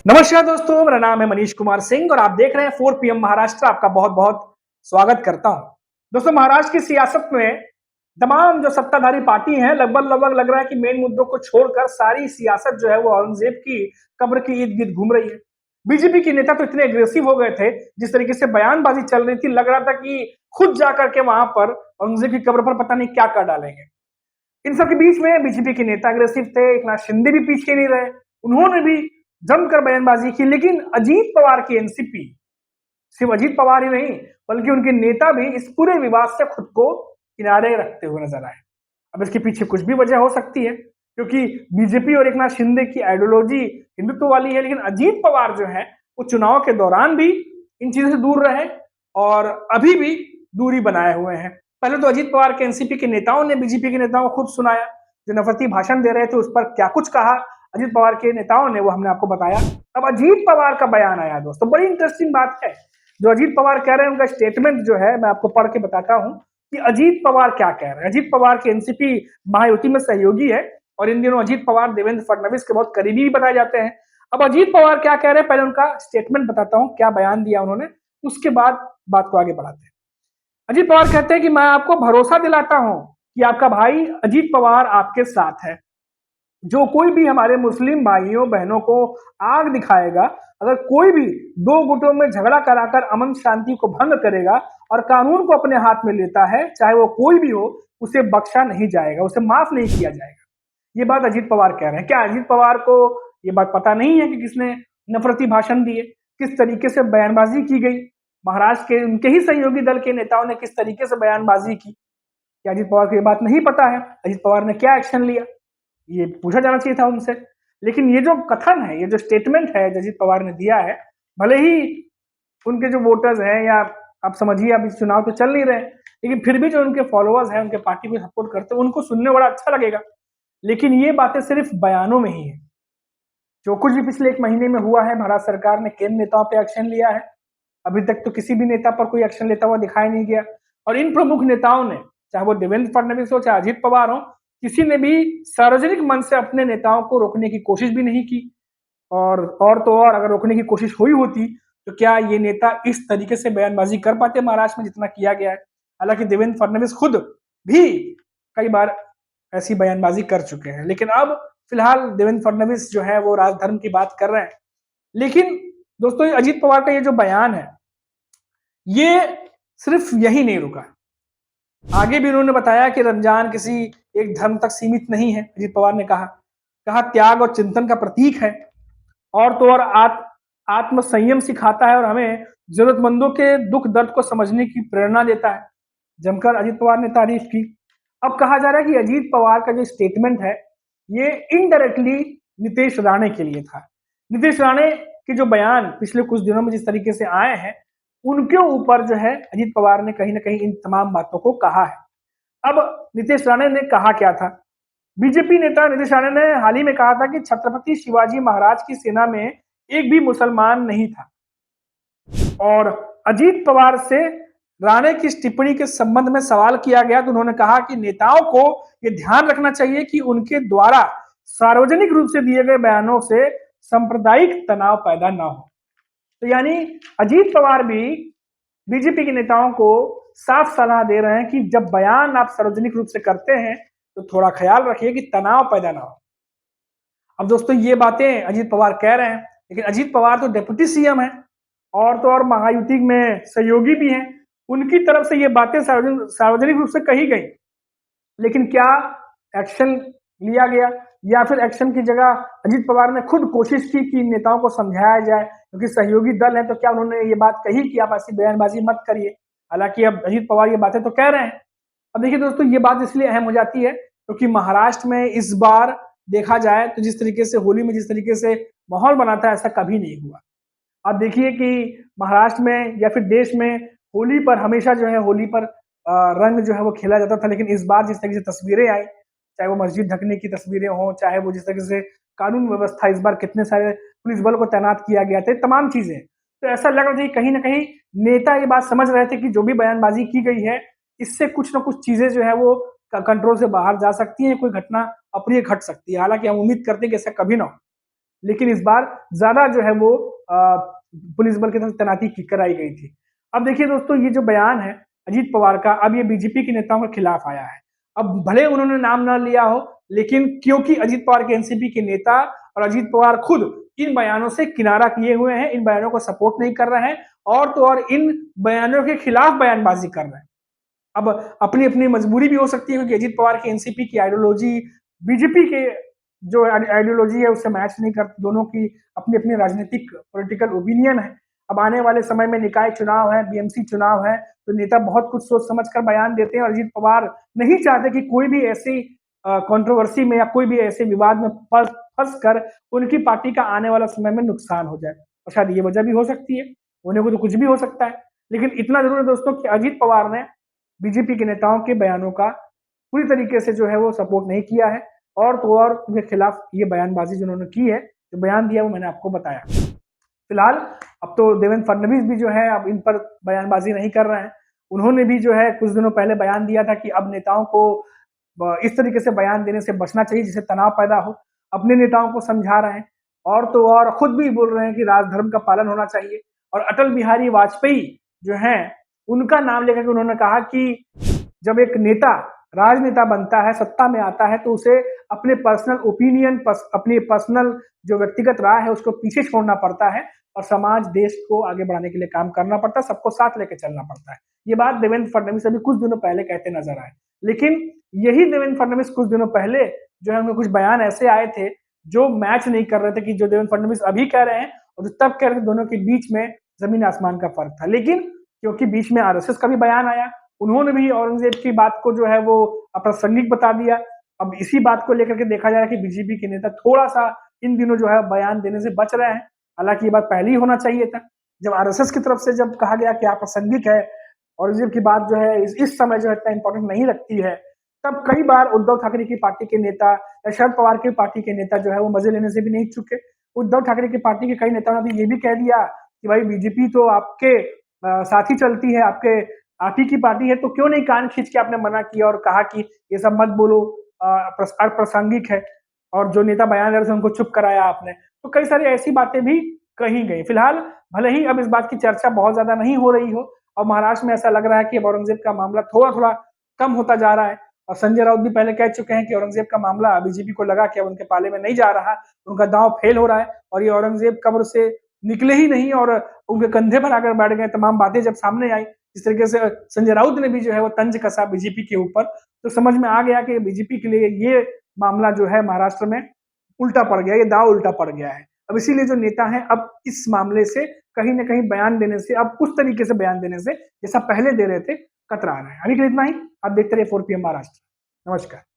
नमस्कार दोस्तों, मेरा नाम है मनीष कुमार सिंह और आप देख रहे हैं 4 पीएम महाराष्ट्र। आपका बहुत-बहुत स्वागत करता हूं। दोस्तों, महाराष्ट्र की सियासत में तमाम जो सत्ताधारी पार्टी हैं, लगभग-लगभग लग रहा है कि मेन मुद्दों को छोड़कर सारी सियासत जो है वो औरंगजेब की कब्र के इर्द-गिर्द घूम रही है। बीजेपी के नेता तो इतने एग्रेसिव हो गए थे, जिस तरीके से बयानबाजी चल रही थी, लग रहा था कि खुद जाकर के वहां पर औरंगजेब की कब्र पर पता नहीं क्या कर डालेंगे। इन सब के बीच में बीजेपी के नेता अग्रेसिव थे, एकनाथ शिंदे भी पीछे नहीं रहे। उन्होंने भी जमकर बयानबाजी की, लेकिन अजीत पवार की एनसीपी, सिर्फ अजीत पवार ही नहीं बल्कि उनके नेता भी इस पूरे विवाद से खुद को किनारे रखते हुए नजर आए। अब इसके पीछे कुछ भी वजह हो सकती है, क्योंकि बीजेपी और एकनाथ शिंदे की आइडियोलॉजी हिंदुत्व वाली है, लेकिन अजीत पवार जो है वो चुनाव के दौरान भी इन चीजों से दूर रहे और अभी भी दूरी बनाए हुए हैं। पहले तो अजीत पवार के एनसीपी के नेताओं ने बीजेपी के नेताओं को खुद सुनाया, जो नफरती भाषण दे रहे थे उस पर क्या कुछ कहा अजीत पवार के नेताओं ने, वो हमने आपको बताया। अब अजीत पवार का बयान आया दोस्तों, बड़ी इंटरेस्टिंग बात है जो अजीत पवार कह रहे हैं। उनका स्टेटमेंट जो है मैं आपको पढ़ के बताता हूं कि अजीत पवार क्या कह रहे हैं। अजीत पवार के एनसीपी महायुति में सहयोगी है और इन दिनों अजीत पवार देवेंद्र फडणवीस के बहुत करीबी भी बताए जाते हैं। अब अजीत पवार क्या कह रहे हैं, पहले उनका स्टेटमेंट बताता हूं, क्या बयान दिया उन्होंने, उसके बाद बात को आगे बढ़ाते हैं। अजीत पवार कहते हैं कि मैं आपको भरोसा दिलाता हूं कि आपका भाई अजीत पवार आपके साथ है। जो कोई भी हमारे मुस्लिम भाइयों बहनों को आग दिखाएगा, अगर कोई भी दो गुटों में झगड़ा कराकर अमन शांति को भंग करेगा और कानून को अपने हाथ में लेता है, चाहे वो कोई भी हो, उसे बख्शा नहीं जाएगा, उसे माफ नहीं किया जाएगा। ये बात अजीत पवार कह रहे हैं। क्या अजीत पवार को ये बात पता नहीं है कि किसने नफरती भाषण दिए, किस तरीके से बयानबाजी की गई? महाराष्ट्र के उनके ही सहयोगी दल के नेताओं ने किस तरीके से बयानबाजी की? क्या अजीत पवार को ये बात नहीं पता है? अजीत पवार ने क्या एक्शन लिया? ये पूछा जाना चाहिए था उनसे। लेकिन ये जो कथन है, ये जो स्टेटमेंट है जो अजीत पवार ने दिया है, भले ही उनके जो वोटर्स हैं या आप समझिए अब इस चुनाव तो चल नहीं रहे, लेकिन फिर भी जो उनके फॉलोअर्स हैं, उनके पार्टी को सपोर्ट करते हैं, उनको सुनने बड़ा अच्छा लगेगा। लेकिन ये बातें सिर्फ बयानों में ही है। जो कुछ भी पिछले 1 महीने में हुआ है, भारत सरकार ने केंद्र नेताओं पे एक्शन लिया है। अभी तक तो किसी भी नेता पर कोई एक्शन लेता हुआ दिखाई नहीं गया और इन प्रमुख नेताओं ने, चाहे वो देवेंद्र फडणवीस हो चाहे अजीत पवार हो, किसी ने भी सार्वजनिक मंच से अपने नेताओं को रोकने की कोशिश भी नहीं की। और तो और अगर रोकने की कोशिश हुई होती तो क्या ये नेता इस तरीके से बयानबाजी कर पाते महाराष्ट्र में जितना किया गया है? हालांकि देवेंद्र फडणवीस खुद भी कई बार ऐसी बयानबाजी कर चुके हैं, लेकिन अब फिलहाल देवेंद्र फडणवीस जो है वो राजधर्म की बात कर रहे हैं। लेकिन दोस्तों, ये अजीत पवार का ये जो बयान है, ये सिर्फ यही नहीं रुका। आगे भी उन्होंने बताया कि रमजान किसी एक धर्म तक सीमित नहीं है। अजीत पवार ने कहा कहा त्याग और चिंतन का प्रतीक है और तो और आत्म संयम सिखाता है और हमें जरूरतमंदों के दुख दर्द को समझने की प्रेरणा देता है। जमकर अजीत पवार ने तारीफ की। अब कहा जा रहा है कि अजीत पवार का जो स्टेटमेंट है ये इनडायरेक्टली नीतीश राणे के लिए था। नीतीश राणे के जो बयान पिछले कुछ दिनों में जिस तरीके से आए हैं, उनके ऊपर जो है अजीत पवार ने कहीं ना कहीं इन तमाम बातों को कहा है। अब नीतीश राणे ने कहा क्या था? बीजेपी नेता नीतीश राणे ने हाल ही में कहा था कि छत्रपति शिवाजी महाराज की सेना में एक भी मुसलमान नहीं था। और अजीत पवार से राणे की इस टिप्पणी के संबंध में सवाल किया गया तो उन्होंने कहा कि नेताओं को यह ध्यान रखना चाहिए कि उनके द्वारा सार्वजनिक रूप से दिए गए बयानों से सांप्रदायिक तनाव पैदा ना हो। तो यानी अजीत पवार भी बीजेपी के नेताओं को साफ सलाह दे रहे हैं कि जब बयान आप सार्वजनिक रूप से करते हैं तो थोड़ा ख्याल रखिए कि तनाव पैदा ना हो। अब दोस्तों, ये बातें अजीत पवार कह रहे हैं, लेकिन अजीत पवार तो डिप्टी सीएम है और तो और महायुति में सहयोगी भी हैं। उनकी तरफ से ये बातें सार्वजनिक रूप से कही गई, लेकिन क्या एक्शन लिया गया या फिर एक्शन की जगह अजीत पवार ने खुद कोशिश की कि नेताओं को समझाया जाए, क्योंकि सहयोगी दल है, तो क्या उन्होंने ये बात कही कि आप ऐसी बयानबाजी मत करिए? हालांकि अब अजीत पवार ये बातें तो कह रहे हैं। अब देखिए दोस्तों, ये बात इसलिए अहम हो जाती है क्योंकि महाराष्ट्र में इस बार देखा जाए तो जिस तरीके से होली में जिस तरीके से माहौल बना था, ऐसा कभी नहीं हुआ। आप देखिए कि महाराष्ट्र में या फिर देश में होली पर हमेशा जो है होली पर रंग जो है वो खेला जाता था, लेकिन इस बार जिस तरीके से तस्वीरें आई, चाहे वो मस्जिद ढकने की तस्वीरें हों, चाहे वो जिस तरीके से कानून व्यवस्था, इस बार कितने सारे पुलिस बल को तैनात किया गया था, तमाम चीजें, तो ऐसा लग रहा था कि कहीं ना कहीं नेता ये बात समझ रहे थे कि जो भी बयानबाजी की गई है, इससे कुछ ना कुछ चीजें जो है वो कंट्रोल से बाहर जा सकती हैं, कोई घटना अप्रिय घट सकती है। हालांकि हम उम्मीद करते हैं कि ऐसा कभी ना हो। लेकिन इस बार ज्यादा जो है वो पुलिस बल की तरफ तैनाती कराई गई थी। अब देखिए दोस्तों, ये जो बयान है अजीत पवार का, अब ये बीजेपी के नेताओं के खिलाफ आया है। अब भले उन्होंने नाम ना लिया हो, लेकिन क्योंकि अजीत पवार के एनसीपी के नेता और अजीत पवार खुद इन बयानों से किनारा किए हुए हैं, इन बयानों को सपोर्ट नहीं कर रहे हैं, और तो और इन बयानों के खिलाफ बयानबाजी कर रहे हैं। अब अपनी अपनी मजबूरी भी हो सकती है, क्योंकि अजीत पवार की एनसीपी की आइडियोलॉजी बीजेपी के जो आइडियोलॉजी है उससे मैच नहीं करती। दोनों की अपनी अपनी राजनीतिक पॉलिटिकल ओपिनियन है। अब आने वाले समय में निकाय चुनाव है, बीएमसी चुनाव है, तो नेता बहुत कुछ सोच समझ कर बयान देते हैं, और अजीत पवार नहीं चाहते कि कोई भी ऐसी कंट्रोवर्सी में या कोई भी ऐसे विवाद में फंस कर उनकी पार्टी का आने वाला समय में नुकसान हो जाए। और शायद ये वजह भी हो सकती है, होने को तो कुछ भी हो सकता है, लेकिन इतना जरूर है दोस्तों कि अजीत पवार ने बीजेपी के नेताओं के बयानों का पूरी तरीके से जो है वो सपोर्ट नहीं किया है, और तो और उनके खिलाफ ये बयानबाजी जिन्होंने की है, जो बयान दिया वो मैंने आपको बताया। फिलहाल अब तो देवेंद्र फडणवीस भी जो है अब इन पर बयानबाजी नहीं कर रहे हैं। उन्होंने भी जो है कुछ दिनों पहले बयान दिया था कि अब नेताओं को इस तरीके से बयान देने से बचना चाहिए जिससे तनाव पैदा हो। अपने नेताओं को समझा रहे हैं, और तो और खुद भी बोल रहे हैं कि राजधर्म का पालन होना चाहिए। और अटल बिहारी वाजपेयी जो हैं, उनका नाम लेकर के उन्होंने कहा कि जब एक नेता राजनेता बनता है, सत्ता में आता है, तो उसे अपने पर्सनल ओपिनियन, अपनी पर्सनल जो व्यक्तिगत राय है उसको पीछे छोड़ना पड़ता है, और समाज देश को आगे बढ़ाने के लिए काम करना पड़ता है, सबको साथ लेकर चलना पड़ता है। ये बात देवेंद्र फडणवीस अभी कुछ दिनों पहले कहते नजर आए। लेकिन यही देवेंद्र फडणवीस कुछ दिनों पहले जो है उनके कुछ बयान ऐसे आए थे जो मैच नहीं कर रहे थे, कि जो देवेंद्र फडणवीस अभी कह रहे हैं और जो तब कह रहे थे, दोनों के बीच में जमीन आसमान का फर्क था। लेकिन क्योंकि बीच में आरएसएस का भी बयान आया, उन्होंने भी औरंगजेब की बात को जो है वो अप्रासंगिक बता दिया। अब इसी बात को लेकर के देखा जा रहा है कि बीजेपी के नेता थोड़ा सा इन दिनों जो है बयान देने से बच रहे हैं। हालांकि ये बात पहले ही होना चाहिए था, जब आरएसएस की तरफ से जब कहा गया कि अप्रासंगिक है, औरंगजेब की बात जो है इस समय जो है इतना इंपॉर्टेंट नहीं रखती है, तब कई बार उद्धव ठाकरे की पार्टी के नेता या शरद पवार की पार्टी के नेता जो है वो मजे लेने से भी नहीं चुके। उद्धव ठाकरे की पार्टी के कई नेताओं ने ये भी कह दिया कि भाई बीजेपी तो आपके साथ ही चलती है, आपके आप ही की पार्टी है, तो क्यों नहीं कान खींच के आपने मना किया और कहा कि ये सब मत बोलो, अप्रासंगिक है, और जो नेता बयान दे रहे थे उनको चुप कराया आपने। तो कई सारी ऐसी बातें भी कही गई। फिलहाल भले ही अब इस बात की चर्चा बहुत ज्यादा नहीं हो रही हो, और महाराष्ट्र में ऐसा लग रहा है कि अब औरंगजेब का मामला थोड़ा थोड़ा कम होता जा रहा है, और संजय राउत भी पहले कह चुके हैं कि औरंगजेब का मामला बीजेपी को लगा कि अब उनके पाले में नहीं जा रहा, उनका दांव फेल हो रहा है, और ये औरंगजेब कब्र से निकले ही नहीं और उनके कंधे पर आकर बैठ गए। तमाम बातें जब सामने आई, इस तरीके से संजय राउत ने भी जो है वो तंज कसा बीजेपी के ऊपर, तो समझ में आ गया कि बीजेपी के लिए ये मामला जो है महाराष्ट्र में उल्टा पड़ गया, ये दाव उल्टा पड़ गया है। अब इसीलिए जो नेता हैं अब इस मामले से कहीं ना कहीं बयान देने से, अब उस तरीके से बयान देने से जैसा पहले दे रहे थे, कतरा रहे हैं। अभी के लिए इतना ही। आप देखते रहिए 4 PM महाराष्ट्र। नमस्कार।